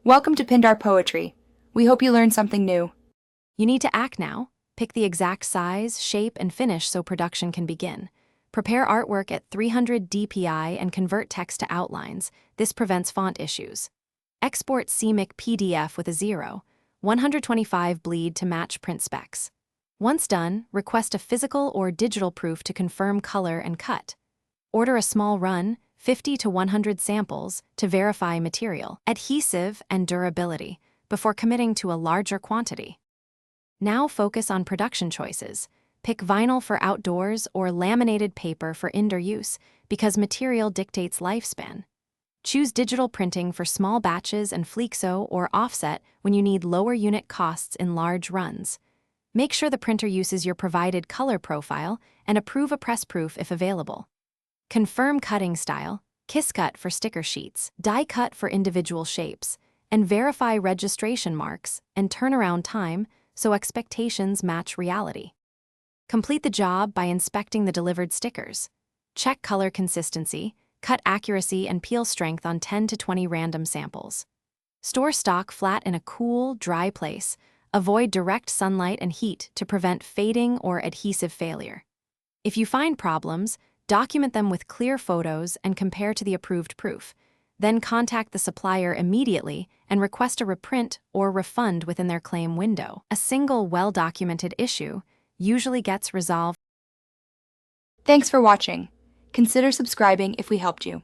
Welcome to Pindar Poetry. We hope you learned something new. You need to act now. Pick the exact size, shape, and finish so production can begin. Prepare artwork at 300 dpi and convert text to outlines. This prevents font issues. Export CMYK PDF with a 125 bleed to match print specs. Once done, request a physical or digital proof to confirm color and cut. Order a small run, 50 to 100 samples, to verify material, adhesive, and durability before committing to a larger quantity. Now focus on production choices. Pick vinyl for outdoors or laminated paper for indoor use because material dictates lifespan. Choose digital printing for small batches and flexo or offset when you need lower unit costs in large runs. Make sure the printer uses your provided color profile and approve a press proof if available. Confirm cutting style, kiss cut for sticker sheets, die cut for individual shapes, and verify registration marks and turnaround time so expectations match reality. Complete the job by inspecting the delivered stickers. Check color consistency, cut accuracy, and peel strength on 10 to 20 random samples. Store stock flat in a cool, dry place. Avoid direct sunlight and heat to prevent fading or adhesive failure. If you find problems, document them with clear photos and compare to the approved proof. Then contact the supplier immediately and request a reprint or refund within their claim window. A single well-documented issue usually gets resolved. Thanks for watching. Consider subscribing if we helped you.